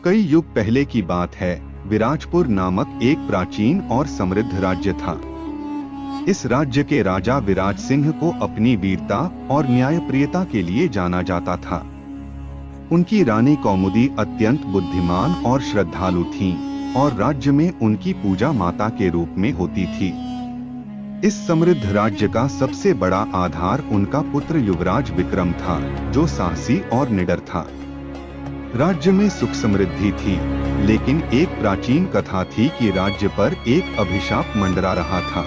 कई युग पहले की बात है। विराजपुर नामक एक प्राचीन और समृद्ध राज्य था। इस राज्य के राजा विराज सिंह को अपनी वीरता और न्यायप्रियता के लिए जाना जाता था। उनकी रानी कौमुदी अत्यंत बुद्धिमान और श्रद्धालु थीं, और राज्य में उनकी पूजा माता के रूप में होती थी। इस समृद्ध राज्य का सबसे बड़ा आधार उनका पुत्र युवराज विक्रम था, जो साहसी और निडर था। राज्य में सुख समृद्धि थी, लेकिन एक प्राचीन कथा थी कि राज्य पर एक अभिशाप मंडरा रहा था।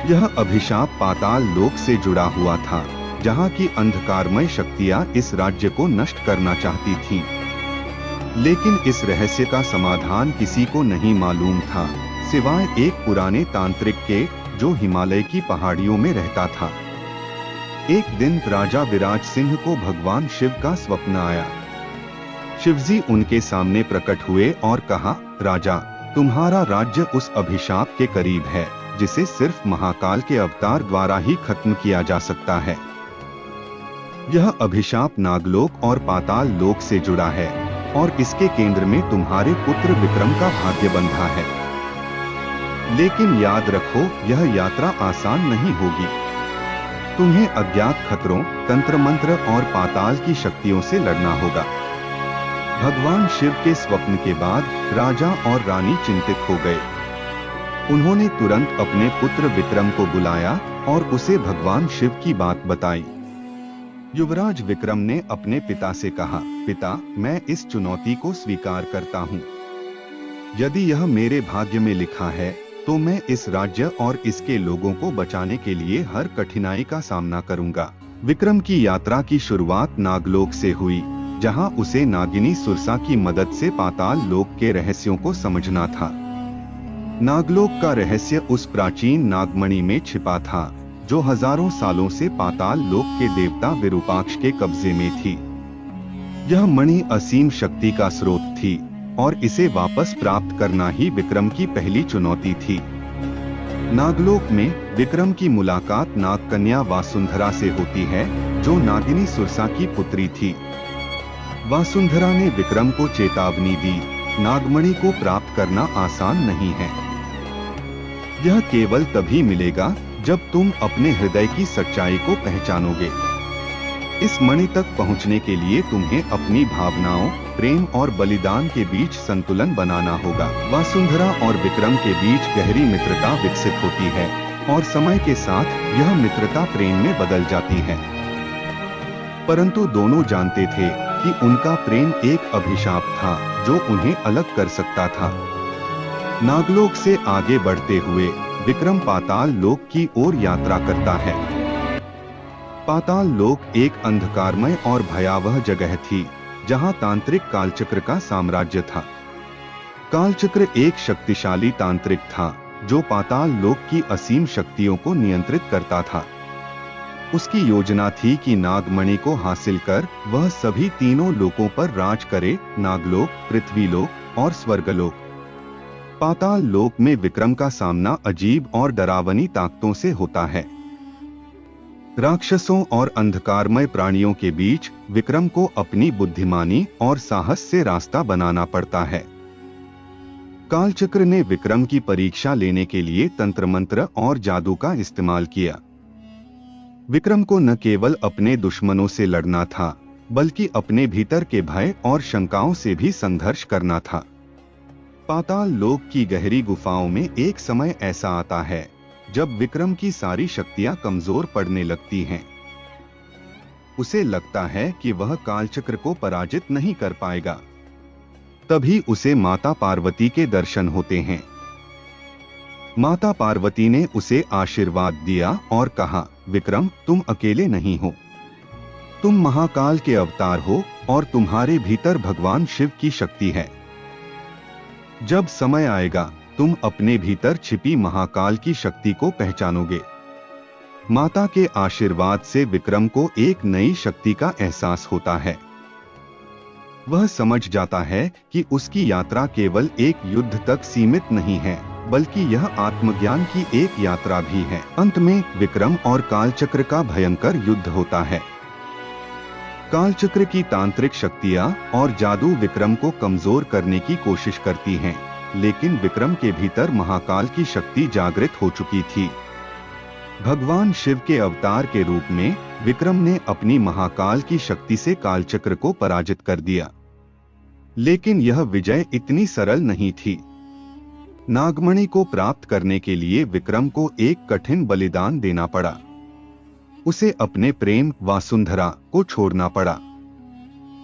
यह अभिशाप पाताल लोक से जुड़ा हुआ था, जहाँ की अंधकारमय शक्तियाँ इस राज्य को नष्ट करना चाहती थीं। लेकिन इस रहस्य का समाधान किसी को नहीं मालूम था, सिवाय एक पुराने तांत्रिक के, जो हिमालय की पहाड़ियों में रहता था। एक दिन राजा विराज सिंह को भगवान शिव का स्वप्न आया। शिवजी उनके सामने प्रकट हुए और कहा, राजा, तुम्हारा राज्य उस अभिशाप के करीब है, जिसे सिर्फ महाकाल के अवतार द्वारा ही खत्म किया जा सकता है। यह अभिशाप नागलोक और पाताल लोक से जुड़ा है, और इसके केंद्र में तुम्हारे पुत्र विक्रम का भाग्य बंधा है। लेकिन याद रखो, यह यात्रा आसान नहीं होगी। तुम्हें अज्ञात खतरों, तंत्र मंत्र और पाताल की शक्तियों से लड़ना होगा। भगवान शिव के स्वप्न के बाद राजा और रानी चिंतित हो गए। उन्होंने तुरंत अपने पुत्र विक्रम को बुलाया और उसे भगवान शिव की बात बताई। युवराज विक्रम ने अपने पिता से कहा, पिता, मैं इस चुनौती को स्वीकार करता हूँ। यदि यह मेरे भाग्य में लिखा है, तो मैं इस राज्य और इसके लोगों को बचाने के लिए हर कठिनाई का सामना करूंगा। विक्रम की यात्रा की शुरुआत नागलोक से हुई, जहां उसे नागिनी सुरसा की मदद से पाताल लोक के रहस्यों को समझना था। नागलोक का रहस्य उस प्राचीन नागमणि में छिपा था, जो हजारों सालों से पाताल लोक के देवता विरूपाक्ष के कब्जे में थी। यह मणि असीम शक्ति का स्रोत थी, और इसे वापस प्राप्त करना ही विक्रम की पहली चुनौती थी। नागलोक में विक्रम की मुलाकात नागकन्या वासुंधरा से होती है, जो नागिनी सुरसा की पुत्री थी। वासुंधरा ने विक्रम को चेतावनी दी, नागमणि को प्राप्त करना आसान नहीं है। यह केवल तभी मिलेगा जब तुम अपने हृदय की सच्चाई को पहचानोगे। इस मणि तक पहुंचने के लिए तुम्हें अपनी भावनाओं, प्रेम और बलिदान के बीच संतुलन बनाना होगा। वासुंधरा और विक्रम के बीच गहरी मित्रता विकसित होती है, और समय के साथ यह मित्रता प्रेम में बदल जाती है। परंतु दोनों जानते थे कि उनका प्रेम एक अभिशाप था, जो उन्हें अलग कर सकता था। नागलोक से आगे बढ़ते हुए विक्रम पाताल लोक की ओर यात्रा करता है। पाताल लोक एक अंधकारमय और भयावह जगह थी, जहां तांत्रिक कालचक्र का साम्राज्य था। कालचक्र एक शक्तिशाली तांत्रिक था, जो पाताल लोक की असीम शक्तियों को नियंत्रित करता था। उसकी योजना थी कि नागमणि को हासिल कर वह सभी तीनों लोकों पर राज करे, नागलोक, पृथ्वीलोक और स्वर्गलोक। पाताल लोक में विक्रम का सामना अजीब और डरावनी ताकतों से होता है। राक्षसों और अंधकारमय प्राणियों के बीच विक्रम को अपनी बुद्धिमानी और साहस से रास्ता बनाना पड़ता है। कालचक्र ने विक्रम की परीक्षा लेने के लिए तंत्र मंत्र और जादू का इस्तेमाल किया। विक्रम को न केवल अपने दुश्मनों से लड़ना था, बल्कि अपने भीतर के भय और शंकाओं से भी संघर्ष करना था। पाताल लोक की गहरी गुफाओं में एक समय ऐसा आता है जब विक्रम की सारी शक्तियां कमजोर पड़ने लगती हैं। उसे लगता है कि वह कालचक्र को पराजित नहीं कर पाएगा। तभी उसे माता पार्वती के दर्शन होते हैं। माता पार्वती ने उसे आशीर्वाद दिया और कहा, विक्रम, तुम अकेले नहीं हो। तुम महाकाल के अवतार हो और तुम्हारे भीतर भगवान शिव की शक्ति है। जब समय आएगा, तुम अपने भीतर छिपी महाकाल की शक्ति को पहचानोगे। माता के आशीर्वाद से विक्रम को एक नई शक्ति का एहसास होता है। वह समझ जाता है कि उसकी यात्रा केवल एक युद्ध तक सीमित नहीं है, बल्कि यह आत्मज्ञान की एक यात्रा भी है। अंत में विक्रम और कालचक्र का भयंकर युद्ध होता है। कालचक्र की तांत्रिक शक्तियां और जादू विक्रम को कमजोर करने की कोशिश करती हैं, लेकिन विक्रम के भीतर महाकाल की शक्ति जागृत हो चुकी थी। भगवान शिव के अवतार के रूप में विक्रम ने अपनी महाकाल की शक्ति से कालचक्र को पराजित कर दिया, लेकिन यह विजय इतनी सरल नहीं थी। नागमणि को प्राप्त करने के लिए विक्रम को एक कठिन बलिदान देना पड़ा। उसे अपने प्रेम वासुंधरा को छोड़ना पड़ा।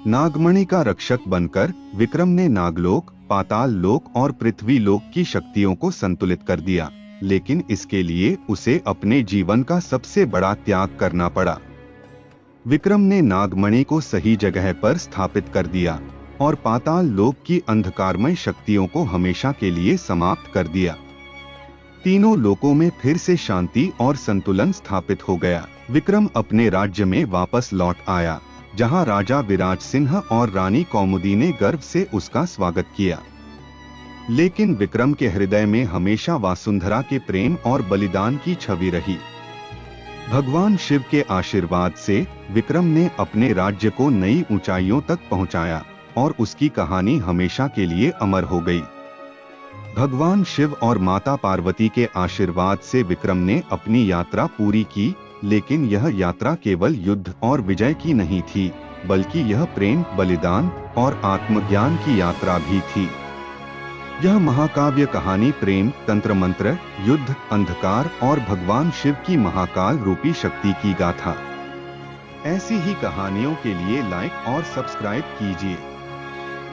नागमणि का रक्षक बनकर विक्रम ने नागलोक, पाताल लोक और पृथ्वी लोक की शक्तियों को संतुलित कर दिया, लेकिन इसके लिए उसे अपने जीवन का सबसे बड़ा त्याग करना पड़ा। विक्रम ने नागमणि को सही जगह पर स्थापित कर दिया और पाताल लोक की अंधकारमय शक्तियों को हमेशा के लिए समाप्त कर दिया। तीनों लोकों में फिर से शांति और संतुलन स्थापित हो गया। विक्रम अपने राज्य में वापस लौट आया, जहां राजा विराज सिंह और रानी कौमुदी ने गर्व से उसका स्वागत किया। लेकिन विक्रम के हृदय में हमेशा वासुंधरा के प्रेम और बलिदान की छवि रही। भगवान शिव के आशीर्वाद से विक्रम ने अपने राज्य को नई ऊंचाइयों तक पहुंचाया और उसकी कहानी हमेशा के लिए अमर हो गई। भगवान शिव और माता पार्वती के आशीर्वाद से विक्रम ने अपनी यात्रा पूरी की, लेकिन यह यात्रा केवल युद्ध और विजय की नहीं थी, बल्कि यह प्रेम, बलिदान और आत्मज्ञान की यात्रा भी थी। यह महाकाव्य कहानी प्रेम, तंत्र मंत्र, युद्ध, अंधकार और भगवान शिव की महाकाल रूपी शक्ति की गाथा। ऐसी ही कहानियों के लिए लाइक और सब्सक्राइब कीजिए।